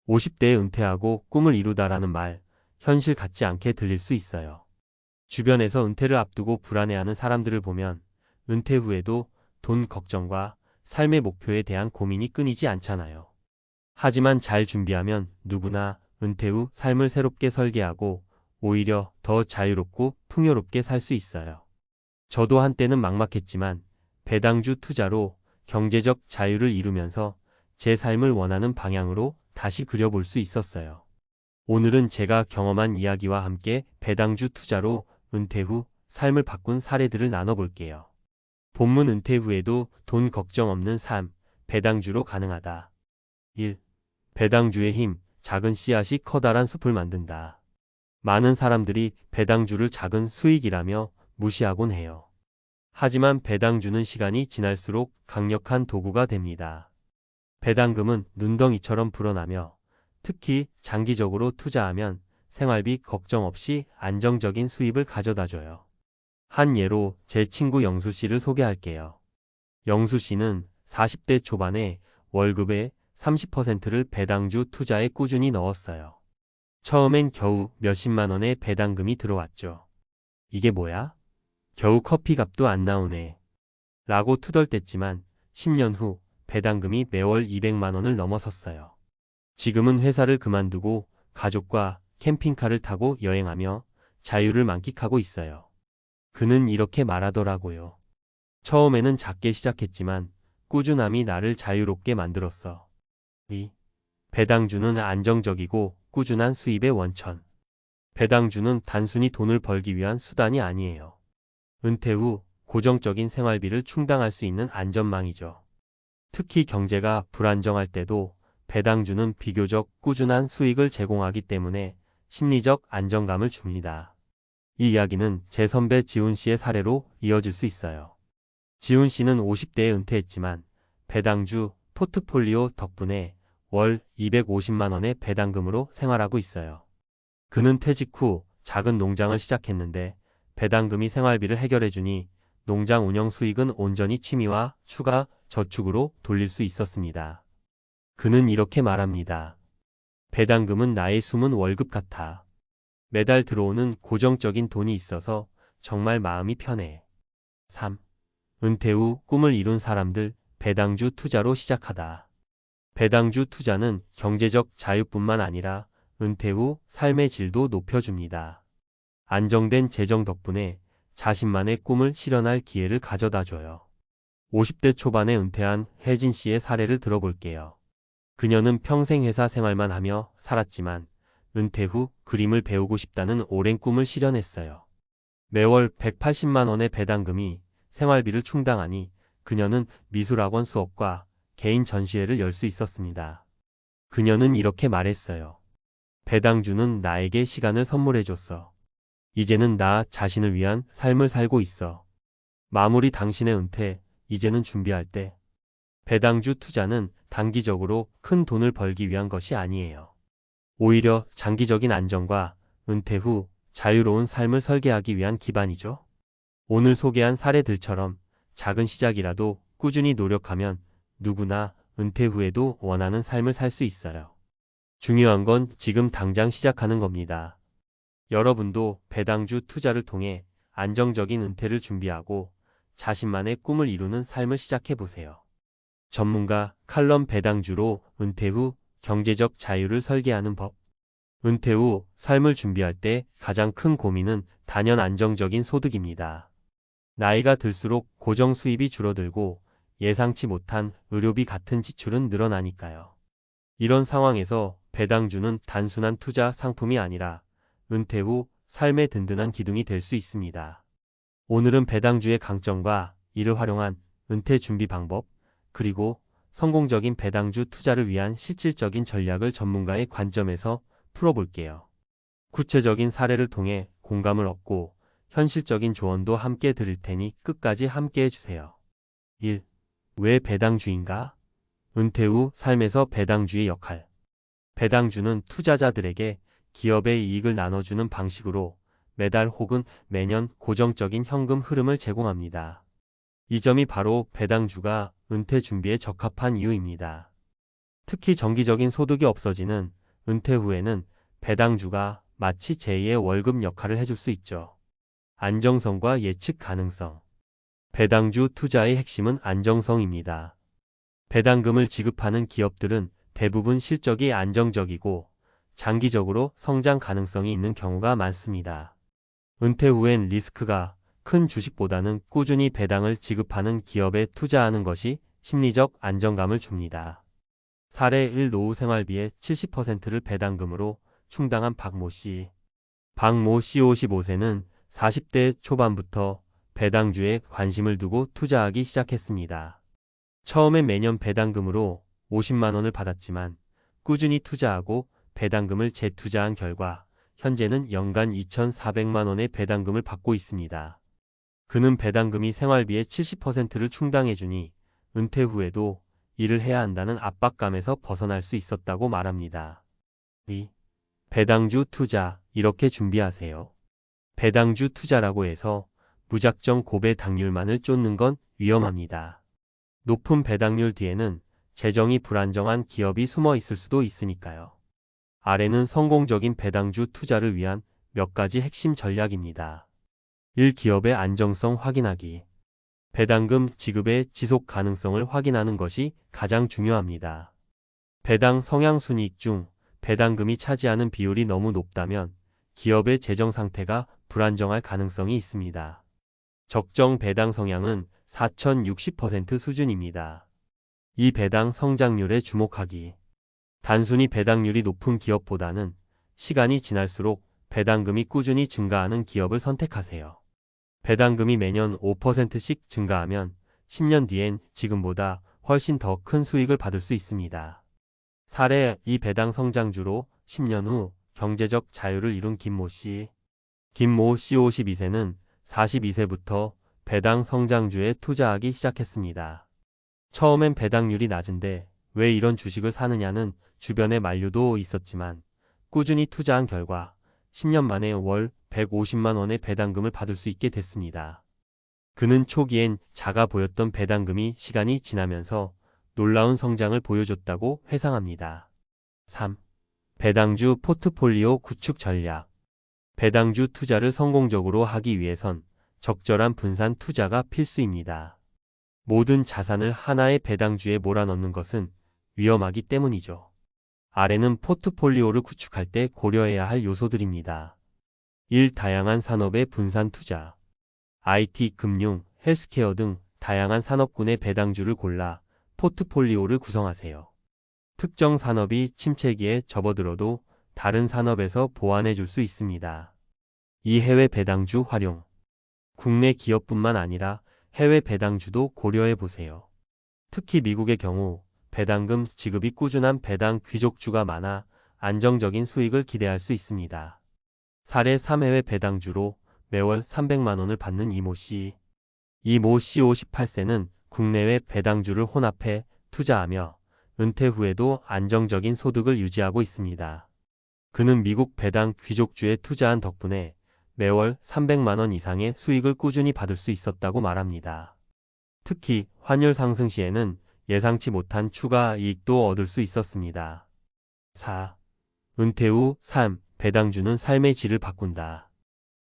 50대에 은퇴하고 꿈을 이루다라는 말, 현실 같지 않게 들릴 수 있어요. 주변에서 은퇴를 앞두고 불안해하는 사람들을 보면 은퇴 후에도 돈 걱정과 삶의 목표에 대한 고민이 끊이지 않잖아요. 하지만 잘 준비하면 누구나 은퇴 후 삶을 새롭게 설계하고 오히려 더 자유롭고 풍요롭게 살 수 있어요. 저도 한때는 막막했지만 배당주 투자로 경제적 자유를 이루면서 제 삶을 원하는 방향으로 다시 그려볼 수 있었어요. 오늘은 제가 경험한 이야기와 함께 배당주 투자로 은퇴 후 삶을 바꾼 사례들을 나눠볼게요. 본문 은퇴 후에도 돈 걱정 없는 삶, 배당주로 가능하다. 1. 배당주의 힘, 작은 씨앗이 커다란 숲을 만든다. 많은 사람들이 배당주를 작은 수익이라며 무시하곤 해요. 하지만 배당주는 시간이 지날수록 강력한 도구가 됩니다. 배당금은 눈덩이처럼 불어나며 특히 장기적으로 투자하면 생활비 걱정 없이 안정적인 수입을 가져다줘요. 한 예로 제 친구 영수 씨를 소개할게요. 영수 씨는 40대 초반에 월급의 30%를 배당주 투자에 꾸준히 넣었어요. 처음엔 겨우 몇십만 원의 배당금이 들어왔죠. 이게 뭐야? 겨우 커피값도 안 나오네. 라고 투덜댔지만 10년 후 배당금이 매월 200만 원을 넘어섰어요. 지금은 회사를 그만두고 가족과 캠핑카를 타고 여행하며 자유를 만끽하고 있어요. 그는 이렇게 말하더라고요. 처음에는 작게 시작했지만 꾸준함이 나를 자유롭게 만들었어. 2. 배당주는 안정적이고 꾸준한 수입의 원천. 배당주는 단순히 돈을 벌기 위한 수단이 아니에요. 은퇴 후 고정적인 생활비를 충당할 수 있는 안전망이죠. 특히 경제가 불안정할 때도 배당주는 비교적 꾸준한 수익을 제공하기 때문에 심리적 안정감을 줍니다. 이 이야기는 제 선배 지훈 씨의 사례로 이어질 수 있어요. 지훈 씨는 50대에 은퇴했지만 배당주 포트폴리오 덕분에 월 250만 원의 배당금으로 생활하고 있어요. 그는 퇴직 후 작은 농장을 시작했는데 배당금이 생활비를 해결해주니 농장 운영 수익은 온전히 취미와 추가 저축으로 돌릴 수 있었습니다. 그는 이렇게 말합니다. 배당금은 나의 숨은 월급 같아. 매달 들어오는 고정적인 돈이 있어서 정말 마음이 편해. 3. 은퇴 후 꿈을 이룬 사람들, 배당주 투자로 시작하다. 배당주 투자는 경제적 자유뿐만 아니라 은퇴 후 삶의 질도 높여줍니다. 안정된 재정 덕분에 자신만의 꿈을 실현할 기회를 가져다 줘요. 50대 초반에 은퇴한 혜진 씨의 사례를 들어볼게요. 그녀는 평생 회사 생활만 하며 살았지만 은퇴 후 그림을 배우고 싶다는 오랜 꿈을 실현했어요. 매월 180만 원의 배당금이 생활비를 충당하니 그녀는 미술학원 수업과 개인 전시회를 열 수 있었습니다. 그녀는 이렇게 말했어요. 배당주는 나에게 시간을 선물해줬어. 이제는 나 자신을 위한 삶을 살고 있어. 마무리 당신의 은퇴, 이제는 준비할 때. 배당주 투자는 단기적으로 큰 돈을 벌기 위한 것이 아니에요. 오히려 장기적인 안정과 은퇴 후 자유로운 삶을 설계하기 위한 기반이죠. 오늘 소개한 사례들처럼 작은 시작이라도 꾸준히 노력하면 누구나 은퇴 후에도 원하는 삶을 살 수 있어요. 중요한 건 지금 당장 시작하는 겁니다. 여러분도 배당주 투자를 통해 안정적인 은퇴를 준비하고 자신만의 꿈을 이루는 삶을 시작해보세요. 전문가 칼럼 배당주로 은퇴 후 경제적 자유를 설계하는 법. 은퇴 후 삶을 준비할 때 가장 큰 고민은 단연 안정적인 소득입니다. 나이가 들수록 고정 수입이 줄어들고 예상치 못한 의료비 같은 지출은 늘어나니까요. 이런 상황에서 배당주는 단순한 투자 상품이 아니라 은퇴 후 삶의 든든한 기둥이 될 수 있습니다. 오늘은 배당주의 강점과 이를 활용한 은퇴 준비 방법, 그리고 성공적인 배당주 투자를 위한 실질적인 전략을 전문가의 관점에서 풀어볼게요. 구체적인 사례를 통해 공감을 얻고 현실적인 조언도 함께 드릴 테니 끝까지 함께 해주세요. 1. 왜 배당주인가? 은퇴 후 삶에서 배당주의 역할. 배당주는 투자자들에게 기업의 이익을 나눠주는 방식으로 매달 혹은 매년 고정적인 현금 흐름을 제공합니다. 이 점이 바로 배당주가 은퇴 준비에 적합한 이유입니다. 특히 정기적인 소득이 없어지는 은퇴 후에는 배당주가 마치 제2의 월급 역할을 해줄 수 있죠. 안정성과 예측 가능성. 배당주 투자의 핵심은 안정성입니다. 배당금을 지급하는 기업들은 대부분 실적이 안정적이고 장기적으로 성장 가능성이 있는 경우가 많습니다. 은퇴 후엔 리스크가 큰 주식보다는 꾸준히 배당을 지급하는 기업에 투자하는 것이 심리적 안정감을 줍니다. 사례 1 노후생활비의 70%를 배당금으로 충당한 박모 씨. 박모 씨 55세는 40대 초반부터 배당주에 관심을 두고 투자하기 시작했습니다. 처음엔 매년 배당금으로 50만 원을 받았지만 꾸준히 투자하고 배당금을 재투자한 결과 현재는 연간 2,400만 원의 배당금을 받고 있습니다. 그는 배당금이 생활비의 70%를 충당해주니 은퇴 후에도 일을 해야 한다는 압박감에서 벗어날 수 있었다고 말합니다. 2. 배당주 투자, 이렇게 준비하세요. 배당주 투자라고 해서 무작정 고배당률만을 쫓는 건 위험합니다. 높은 배당률 뒤에는 재정이 불안정한 기업이 숨어 있을 수도 있으니까요. 아래는 성공적인 배당주 투자를 위한 몇 가지 핵심 전략입니다. 1. 기업의 안정성 확인하기. 배당금 지급의 지속 가능성을 확인하는 것이 가장 중요합니다. 배당 성향순이익 중 배당금이 차지하는 비율이 너무 높다면 기업의 재정 상태가 불안정할 가능성이 있습니다. 적정 배당 성향은 4,060% 수준입니다. 이 배당 성장률에 주목하기. 단순히 배당률이 높은 기업보다는 시간이 지날수록 배당금이 꾸준히 증가하는 기업을 선택하세요. 배당금이 매년 5%씩 증가하면 10년 뒤엔 지금보다 훨씬 더 큰 수익을 받을 수 있습니다. 사례 2 배당 성장주로 10년 후 경제적 자유를 이룬 김모 씨. 김모 씨 52세는 42세부터 배당 성장주에 투자하기 시작했습니다. 처음엔 배당률이 낮은데 왜 이런 주식을 사느냐는 주변의 만류도 있었지만 꾸준히 투자한 결과 10년 만에 월 150만 원의 배당금을 받을 수 있게 됐습니다. 그는 초기엔 작아 보였던 배당금이 시간이 지나면서 놀라운 성장을 보여줬다고 회상합니다. 3. 배당주 포트폴리오 구축 전략. 배당주 투자를 성공적으로 하기 위해선 적절한 분산 투자가 필수입니다. 모든 자산을 하나의 배당주에 몰아넣는 것은 위험하기 때문이죠. 아래는 포트폴리오를 구축할 때 고려해야 할 요소들입니다. 1. 다양한 산업의 분산 투자. IT, 금융, 헬스케어 등 다양한 산업군의 배당주를 골라 포트폴리오를 구성하세요. 특정 산업이 침체기에 접어들어도 다른 산업에서 보완해 줄 수 있습니다. 2. 해외 배당주 활용. 국내 기업뿐만 아니라 해외 배당주도 고려해 보세요. 특히 미국의 경우 배당금 지급이 꾸준한 배당 귀족주가 많아 안정적인 수익을 기대할 수 있습니다. 사례 3 해외 배당주로 매월 300만 원을 받는 이모 씨. 이모 씨 58세는 국내외 배당주를 혼합해 투자하며 은퇴 후에도 안정적인 소득을 유지하고 있습니다. 그는 미국 배당 귀족주에 투자한 덕분에 매월 300만 원 이상의 수익을 꾸준히 받을 수 있었다고 말합니다. 특히 환율 상승 시에는 예상치 못한 추가 이익도 얻을 수 있었습니다. 4. 은퇴 후 삶, 배당주는 삶의 질을 바꾼다.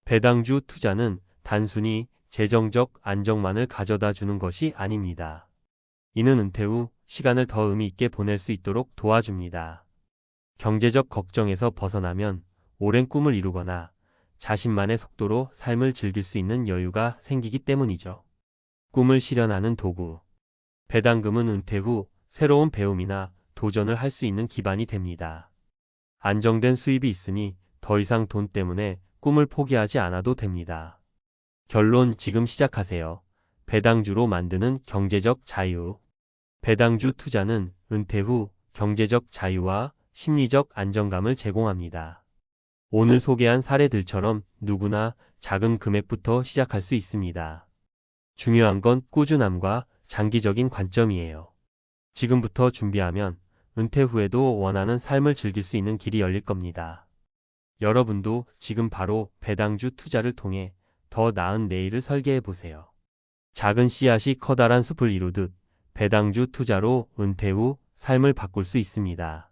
배당주 투자는 단순히 재정적 안정만을 가져다 주는 것이 아닙니다. 이는 은퇴 후 시간을 더 의미 있게 보낼 수 있도록 도와줍니다. 경제적 걱정에서 벗어나면 오랜 꿈을 이루거나 자신만의 속도로 삶을 즐길 수 있는 여유가 생기기 때문이죠. 꿈을 실현하는 도구. 배당금은 은퇴 후 새로운 배움이나 도전을 할 수 있는 기반이 됩니다. 안정된 수입이 있으니 더 이상 돈 때문에 꿈을 포기하지 않아도 됩니다. 결론 지금 시작하세요. 배당주로 만드는 경제적 자유. 배당주 투자는 은퇴 후 경제적 자유와 심리적 안정감을 제공합니다. 오늘 소개한 사례들처럼 누구나 작은 금액부터 시작할 수 있습니다. 중요한 건 꾸준함과 장기적인 관점이에요. 지금부터 준비하면 은퇴 후에도 원하는 삶을 즐길 수 있는 길이 열릴 겁니다. 여러분도 지금 바로 배당주 투자를 통해 더 나은 내일을 설계해 보세요. 작은 씨앗이 커다란 숲을 이루듯 배당주 투자로 은퇴 후 삶을 바꿀 수 있습니다.